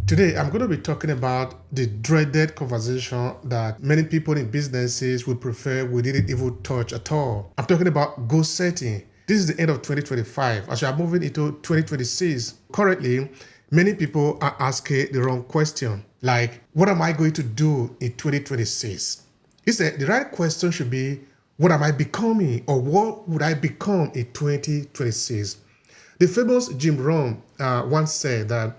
Today, I'm going to be talking about the dreaded conversation that many people in businesses would prefer we didn't even touch at all. I'm talking about goal setting. This is the end of 2025. As we are moving into 2026, currently, many people are asking the wrong question. Like, what am I going to do in 2026? He said the right question should be, what am I becoming, or what would I become in 2026? The famous Jim Rohn once said that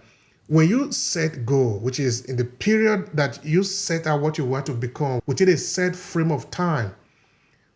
when you set goal, which is in the period that you set out what you want to become within a set frame of time,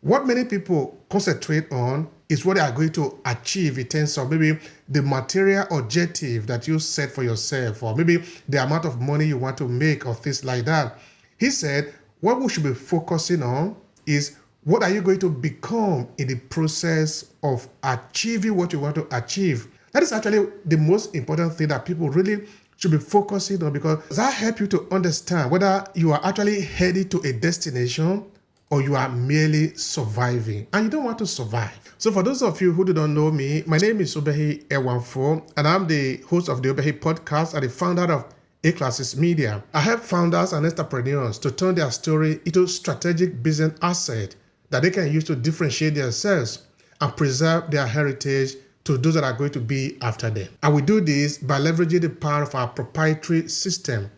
what many people concentrate on is what they are going to achieve in terms of maybe the material objective that you set for yourself, or maybe the amount of money you want to make, or things like that. He said what we should be focusing on is what are you going to become in the process of achieving what you want to achieve. That is actually the most important thing that people really should be focusing on, because that helps you to understand whether you are actually headed to a destination or you are merely surviving, and you don't want to survive. So for those of you who do not know me, my name is Obehi Ewanfoh, and I'm the host of the Obehi podcast and the founder of Aclasses Media. I help founders and entrepreneurs to turn their story into strategic business asset that they can use to differentiate themselves and preserve their heritage to those that are going to be after them. And we do this by leveraging the power of our proprietary system,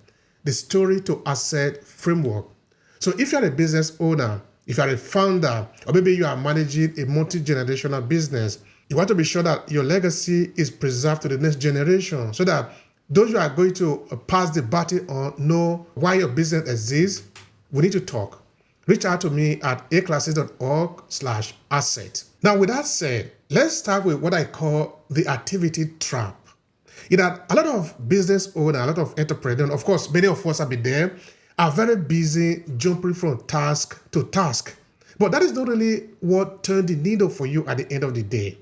the story to asset framework. So if you're a business owner, if you're a founder, or maybe you are managing a multi-generational business, you want to be sure that your legacy is preserved to the next generation, so that those you are going to pass the baton on know why your business exists. We need to talk. Reach out to me at aclasses.org/asset. Now, with that said, let's start with what I call the activity trap. You know, a lot of business owners, a lot of entrepreneurs, of course, many of us have been there, are very busy jumping from task to task. But that is not really what turned the needle for you at the end of the day.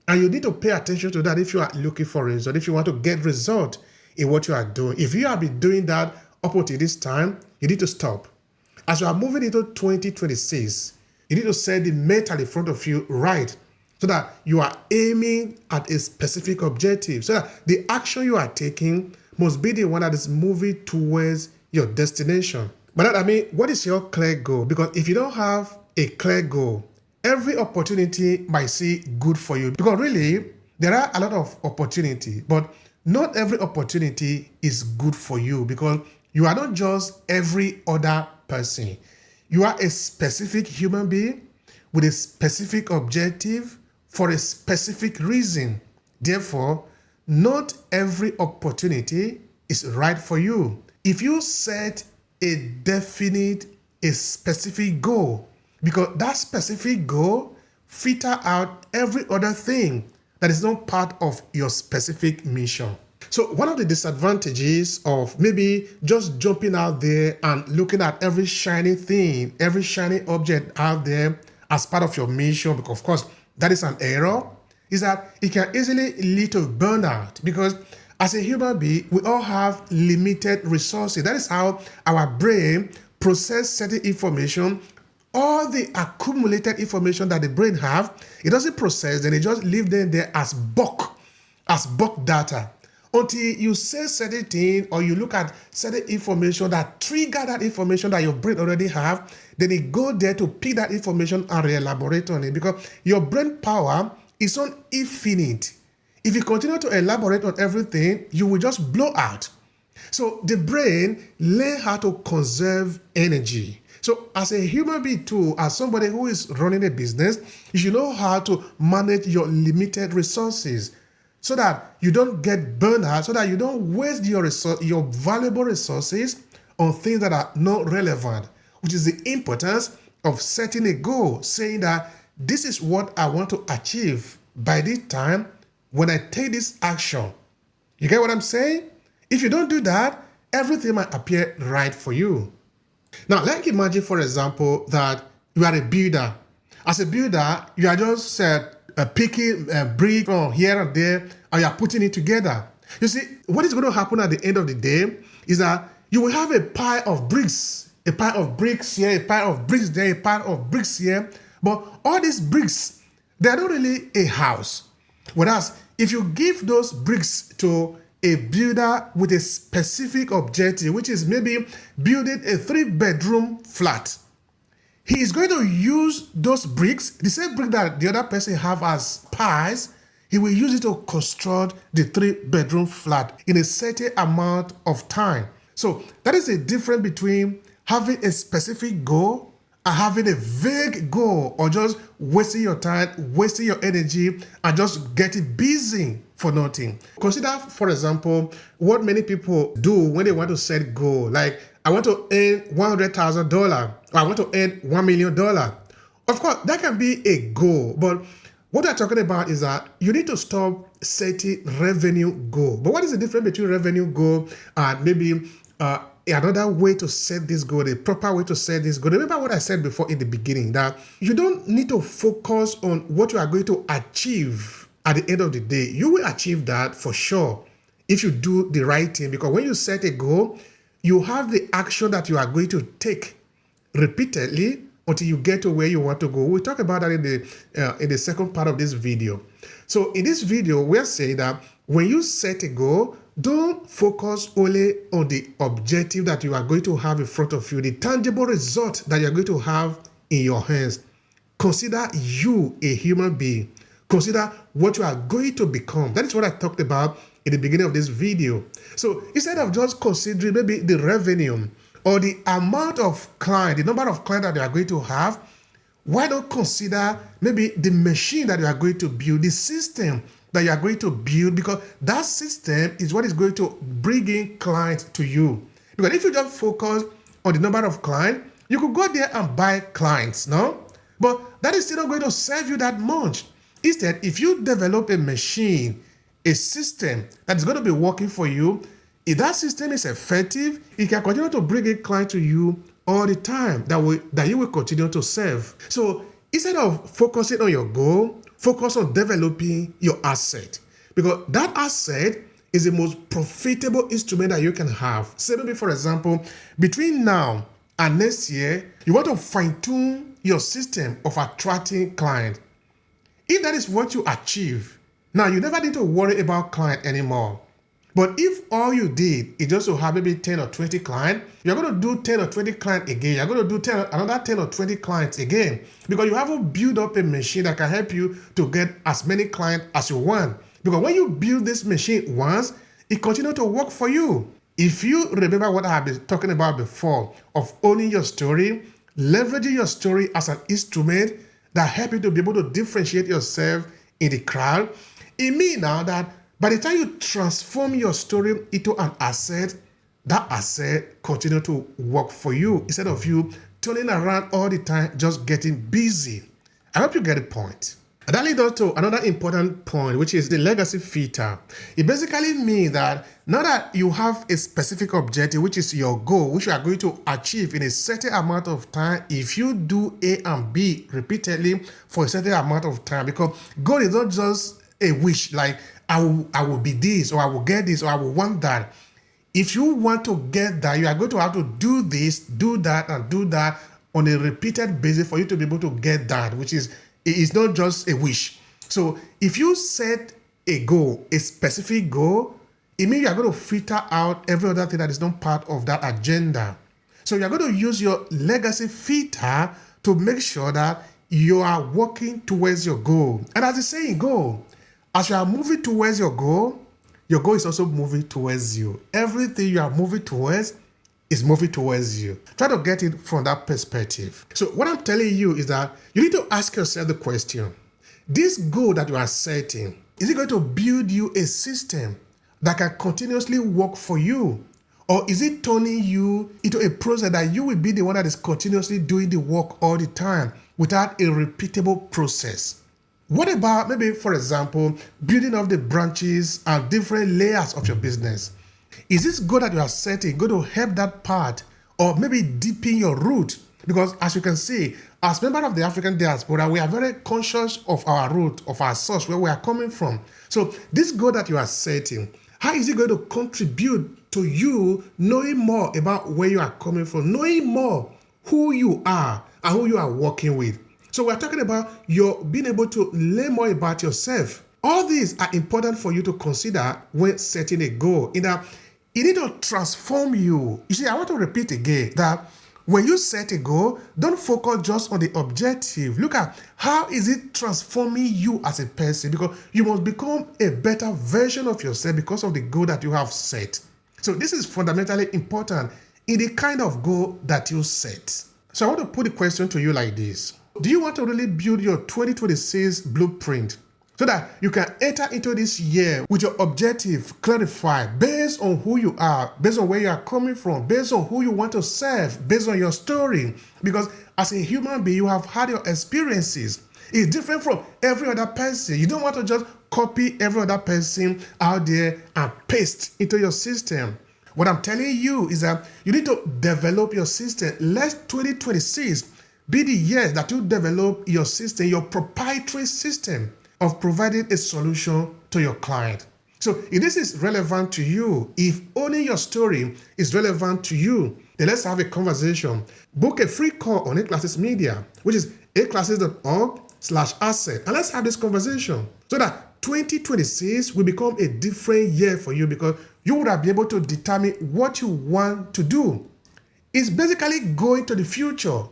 And you need to pay attention to that if you are looking for results, if you want to get result in what you are doing. If you have been doing that up until this time, you need to stop. As you are moving into 2026, you need to set the mental in front of you right, so that you are aiming at a specific objective, so that the action you are taking must be the one that is moving towards your destination. But I mean, what is your clear goal? Because if you don't have a clear goal, every opportunity might seem good for you. Because really, there are a lot of opportunity, but not every opportunity is good for you, because you are not just every other person. You are a specific human being with a specific objective for a specific reason. Therefore, not every opportunity is right for you. If you set a definite, a specific goal, because that specific goal filter out every other thing that is not part of your specific mission. So one of the disadvantages of maybe just jumping out there and looking at every shiny thing, every shiny object out there as part of your mission, because of course that is an error, is that it can easily lead to burnout. Because as a human being, we all have limited resources. That is how our brain processes certain information. All the accumulated information that the brain have, it doesn't process, then it just leaves them there as bulk data. Until you say certain thing, or you look at certain information that trigger that information that your brain already have, then it go there to pick that information and re-elaborate on it, because your brain power is not infinite. If you continue to elaborate on everything, you will just blow out. So the brain learn how to conserve energy. So as a human being too, as somebody who is running a business, you should know how to manage your limited resources, so that you don't get burned out, so that you don't waste your valuable resources on things that are not relevant, which is the importance of setting a goal, saying that this is what I want to achieve by this time when I take this action. You get what I'm saying? If you don't do that, everything might appear right for you. Now, let's imagine, for example, that you are a builder. As a builder, you are just picking brick from here and there, and you are putting it together. You see, what is going to happen at the end of the day is that you will have a pile of bricks here, a pile of bricks there, a pile of bricks here. But all these bricks, they are not really a house. Whereas if you give those bricks to a builder with a specific objective, which is maybe building a 3-bedroom flat. He is going to use those bricks, the same brick that the other person have as pies. He will use it to construct the 3-bedroom flat in a certain amount of time. So that is the difference between having a specific goal and having a vague goal, or just wasting your time, wasting your energy, and just getting busy for nothing. Consider, for example, what many people do when they want to set goal. Like, I want to earn $100,000, or I want to earn $1 million. Of course, that can be a goal, but what we're talking about is that you need to stop setting revenue goal. But what is the difference between revenue goal and maybe another way to set this goal, the proper way to set this goal? Remember what I said before in the beginning, that you don't need to focus on what you are going to achieve at the end of the day. You will achieve that for sure if you do the right thing, because when you set a goal, you have the action that you are going to take repeatedly until you get to where you want to go. We'll talk about that in the second part of this video. So in this video, we're saying that when you set a goal, don't focus only on the objective that you are going to have in front of you, the tangible result that you're going to have in your hands. Consider you a human being. Consider what you are going to become. That is what I talked about in the beginning of this video. So instead of just considering maybe the revenue or the amount of clients, the number of clients that you are going to have, why not consider maybe the machine that you are going to build, the system that you are going to build, because that system is what is going to bring in clients to you. Because if you just focus on the number of clients, you could go there and buy clients, no? But that is still not going to serve you that much. Instead, if you develop a machine, a system that is going to be working for you, if that system is effective, it can continue to bring in clients to you all the time that you will continue to serve. So instead of focusing on your goal, focus on developing your asset, because that asset is the most profitable instrument that you can have. Say maybe, for example, between now and next year, you want to fine-tune your system of attracting clients. If that is what you achieve, now you never need to worry about client anymore. But if all you did is just to have maybe 10 or 20 clients, you're going to do 10 or 20 clients again. You're going to do another 10 or 20 clients again, because you haven't built up a machine that can help you to get as many clients as you want. Because when you build this machine once, it continues to work for you. If you remember what I have been talking about before, of owning your story, leveraging your story as an instrument that helps you to be able to differentiate yourself in the crowd, it means now that by the time you transform your story into an asset, that asset continue to work for you instead of you turning around all the time just getting busy. I hope you get the point. And that leads us to another important point, which is the legacy filter. It basically means that now that you have a specific objective, which is your goal, which you are going to achieve in a certain amount of time, if you do A and B repeatedly for a certain amount of time, because goal is not just a wish, like I will be this, or I will get this, or I will want that. If you want to get that, you are going to have to do this, do that, and do that on a repeated basis for you to be able to get that, which is, it is not just a wish. So if you set a goal, a specific goal, it means you are going to filter out every other thing that is not part of that agenda. So you are going to use your legacy filter to make sure that you are working towards your goal. And as the saying goes, as you are moving towards your goal is also moving towards you. Everything you are moving towards is moving towards you. Try to get it from that perspective. So what I'm telling you is that you need to ask yourself the question, this goal that you are setting, is it going to build you a system that can continuously work for you? Or is it turning you into a process that you will be the one that is continuously doing the work all the time without a repeatable process? What about maybe, for example, building up the branches and different layers of your business? Is this goal that you are setting going to help that part, or maybe deepen your root? Because as you can see, as members of the African diaspora, we are very conscious of our root, of our source, where we are coming from. So this goal that you are setting, how is it going to contribute to you knowing more about where you are coming from, knowing more who you are and who you are working with? So we're talking about your being able to learn more about yourself. All these are important for you to consider when setting a goal. In that it need to transform you. You see, I want to repeat again that when you set a goal, don't focus just on the objective. Look at how is it transforming you as a person, because you must become a better version of yourself because of the goal that you have set. So this is fundamentally important in the kind of goal that you set. So I want to put the question to you like this. Do you want to really build your 2026 blueprint so that you can enter into this year with your objective clarified based on who you are, based on where you are coming from, based on who you want to serve, based on your story? Because as a human being, you have had your experiences. It's different from every other person. You don't want to just copy every other person out there and paste into your system. What I'm telling you is that you need to develop your system. Let 2026 be the year that you develop your system, your proprietary system of providing a solution to your client. So if this is relevant to you, if owning your story is relevant to you, then let's have a conversation. Book a free call on Aclasses Media, which is aclasses.org/asset. And let's have this conversation so that 2026 will become a different year for you, because you would have been able to determine what you want to do. It's basically going to the future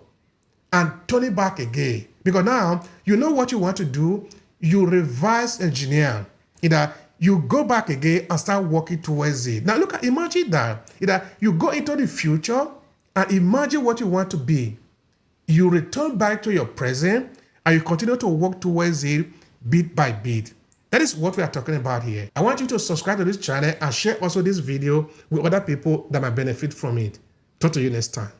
and turning back again. Because now you know what you want to do, you reverse engineer. Either you go back again and start working towards it. Now look at, imagine that. Either you go into the future and imagine what you want to be. You return back to your present and you continue to work towards it bit by bit. That is what we are talking about here. I want you to subscribe to this channel and share also this video with other people that might benefit from it. Talk to you next time.